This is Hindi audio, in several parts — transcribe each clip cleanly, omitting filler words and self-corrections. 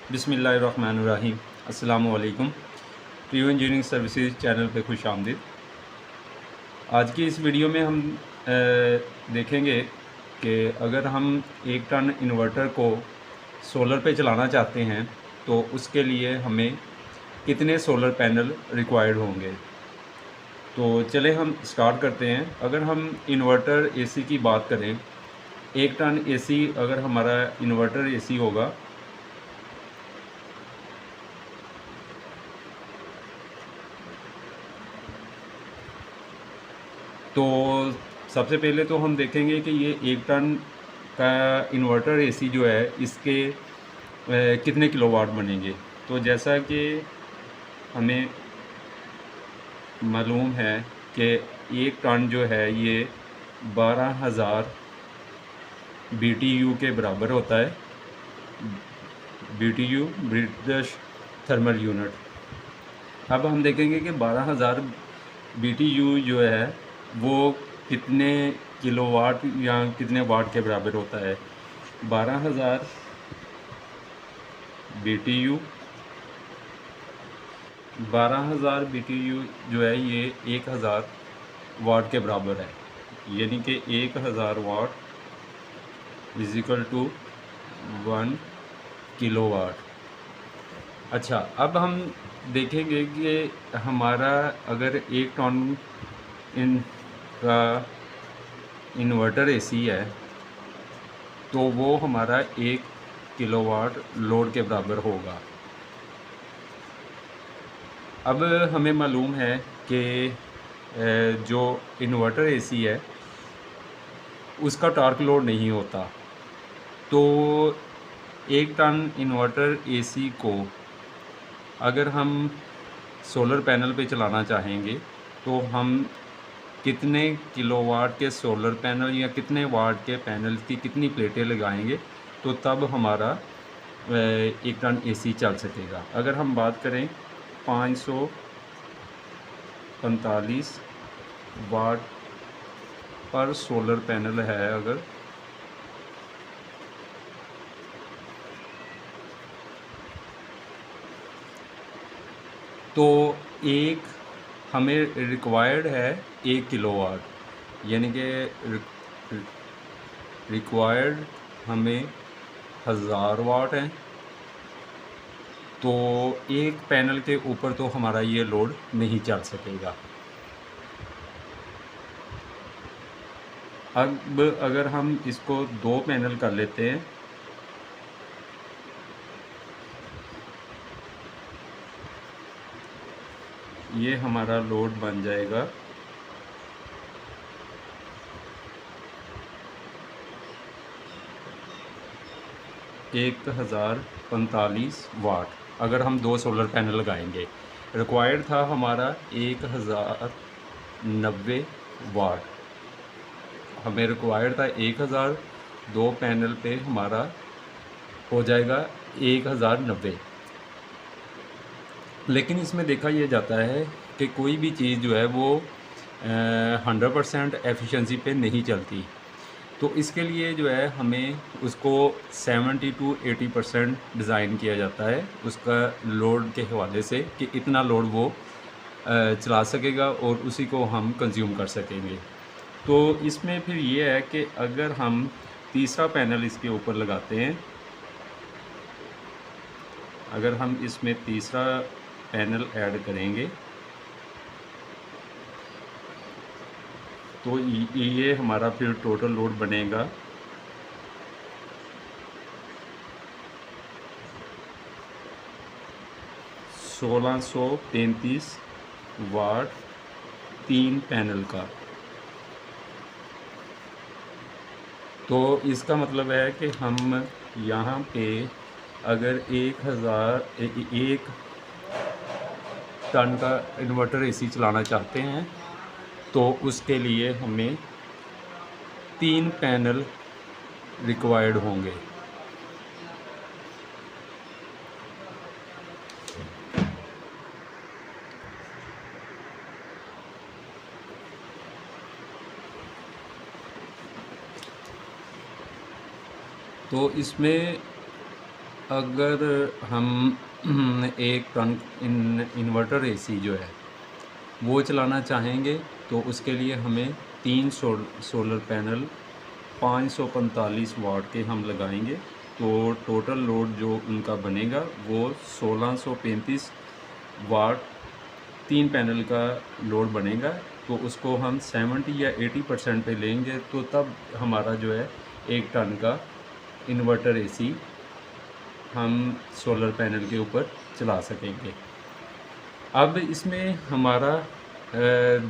बिस्मिल्लाहिर्रहमानिर्रहीम। अस्सलामु अलैकुम। प्रियो इंजीनियरिंग सर्विसेज चैनल पे खुश आमदीद। आज की इस वीडियो में हम देखेंगे कि अगर हम 1 टन इन्वर्टर को सोलर पे चलाना चाहते हैं तो उसके लिए हमें कितने सोलर पैनल रिक्वायर्ड होंगे। तो चले हम स्टार्ट करते हैं। अगर हम इन्वर्टर एसी की बात करें, 1 टन एसी अगर हमारा इन्वर्टर एसी होगा तो सबसे पहले तो हम देखेंगे कि ये 1 टन का इन्वर्टर एसी जो है इसके कितने किलोवाट बनेंगे। तो जैसा कि हमें मालूम है कि 1 टन जो है ये 12,000 BTU के बराबर होता है। BTU British thermal unit. अब हम देखेंगे कि 12,000 BTU जो है वो कितने किलोवाट या कितने वाट के बराबर होता है। 12,000 BTU 12,000 BTU जो है ये 1,000 वाट के बराबर है, यानी कि 1,000 watt is equal to 1 kilowatt. अच्छा, अब हम देखेंगे कि हमारा अगर 1 टन का इन्वर्टर एसी है तो वो हमारा 1 किलोवाट लोड के बराबर होगा। अब हमें मालूम है कि जो इन्वर्टर एसी है उसका टॉर्क लोड नहीं होता। तो 1 टन इन्वर्टर एसी को अगर हम सोलर पैनल पे चलाना चाहेंगे तो हम कितने किलोवाट के सोलर पैनल या कितने वाट के पैनल की कितनी प्लेटें लगाएंगे तो तब हमारा 1 टन एसी चल सकेगा। अगर हम बात करें 545 वाट पर सोलर पैनल है अगर, तो हमें रिक्वायर्ड है 1 किलोवाट, यानी कि रिक्वायर्ड हमें 1000 वाट है। तो एक पैनल के ऊपर तो हमारा ये लोड नहीं चल सकेगा। अब अगर हम इसको 2 पैनल कर लेते हैं ये हमारा लोड बन जाएगा 1045 वाट। अगर हम 2 सोलर पैनल लगाएंगे, रिक्वायर्ड था हमारा 1090 वाट। हमें रिक्वायर्ड था 1000, 2 पैनल पे हमारा हो जाएगा 1090। लेकिन इसमें देखा यह जाता है कि कोई भी चीज़ जो है वो 100% एफिशिएंसी पे नहीं चलती। तो इसके लिए जो है हमें उसको 70 to 80% डिज़ाइन किया जाता है उसका लोड के हवाले से कि इतना लोड वो चला सकेगा और उसी को हम कंज्यूम कर सकेंगे। तो इसमें फिर ये है कि अगर हम तीसरा पैनल इसके ऊपर लगाते हैं, अगर हम इसमें तीसरा पैनल ऐड करेंगे तो ये हमारा फिर टोटल लोड बनेगा 1633 वाट 3 पैनल का। तो इसका मतलब है कि हम यहाँ पे अगर 1 टन का इन्वर्टर एसी चलाना चाहते हैं तो उसके लिए हमें 3 पैनल रिक्वायर्ड होंगे। तो इसमें अगर हम एक टन इन्वर्टर एसी जो है वो चलाना चाहेंगे तो उसके लिए हमें 3 सोलर पैनल 545 वाट के हम लगाएंगे। तो टोटल लोड जो उनका बनेगा वो 1635 वाट 3 पैनल का लोड बनेगा। तो उसको हम 70 या 80% पे लेंगे तो तब हमारा जो है 1 टन का इन्वर्टर एसी हम सोलर पैनल के ऊपर चला सकेंगे। अब इसमें हमारा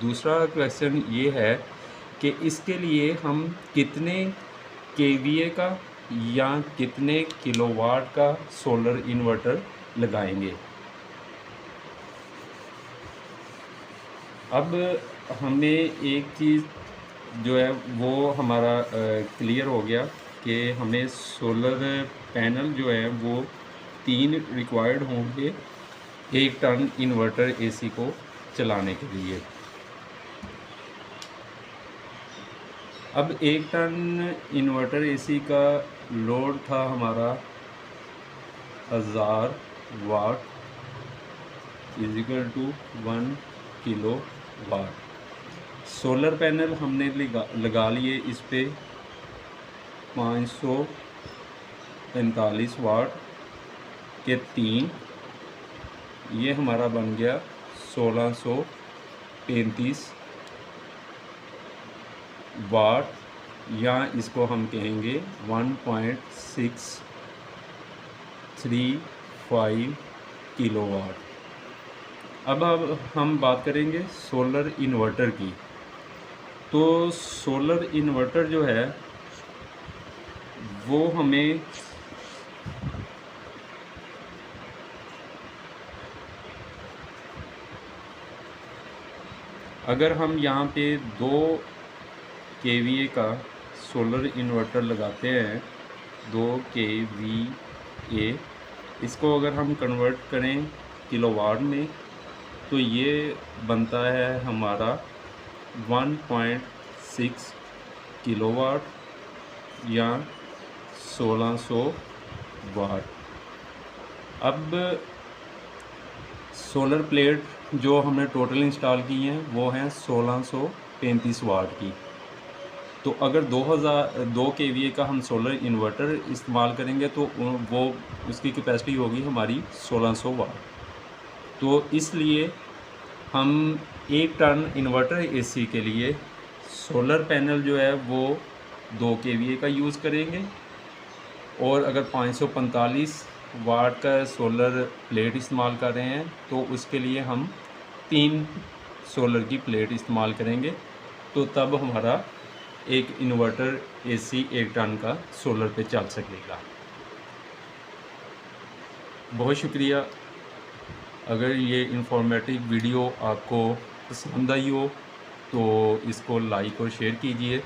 दूसरा क्वेश्चन ये है कि इसके लिए हम कितने केवीए का या कितने किलोवाट का सोलर इन्वर्टर लगाएंगे। अब हमें एक चीज़ जो है वो हमारा क्लियर हो गया कि हमें सोलर पैनल जो है वो 3 रिक्वायर्ड होंगे 1 टन इन्वर्टर एसी को चलाने के लिए। अब 1 टन इन्वर्टर एसी का लोड था हमारा 1000 वाट = 1 किलो वाट। सोलर पैनल हमने लगा लिए इस पे 545 वाट के 3, ये हमारा बन गया 1635 वाट, या इसको हम कहेंगे 1.635 किलोवाट। अब हम बात करेंगे सोलर इन्वर्टर की। तो सोलर इन्वर्टर जो है वो हमें अगर हम यहाँ पे 2 केवीए का सोलर इन्वर्टर लगाते हैं, 2 केवीए, इसको अगर हम कन्वर्ट करें किलोवाट में तो ये बनता है हमारा 1.6 किलोवाट या 1600 वाट। अब सोलर प्लेट जो हमने टोटल इंस्टॉल की हैं वो हैं 1635 वाट की। तो अगर 2 केवीए का हम सोलर इन्वर्टर इस्तेमाल करेंगे तो वो उसकी कैपेसिटी होगी हमारी 1600 वाट। तो इसलिए हम 1 टन इन्वर्टर एसी के लिए सोलर पैनल जो है वो 2 केवीए का यूज़ करेंगे, और अगर 545 वाट का सोलर प्लेट इस्तेमाल कर रहे हैं तो उसके लिए हम 3 सोलर की प्लेट इस्तेमाल करेंगे। तो तब हमारा एक इन्वर्टर एसी 1 टन का सोलर पे चल सकेगा। बहुत शुक्रिया। अगर ये इंफॉर्मेटिव वीडियो आपको पसंद आई हो तो इसको लाइक और शेयर कीजिए,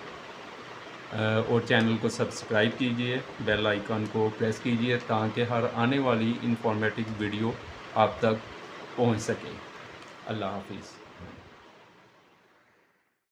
और चैनल को सब्सक्राइब कीजिए, बेल आइकन को प्रेस कीजिए ताकि हर आने वाली इंफॉर्मेटिव वीडियो आप तक पहुंच सके। अल्लाह हाफिज़।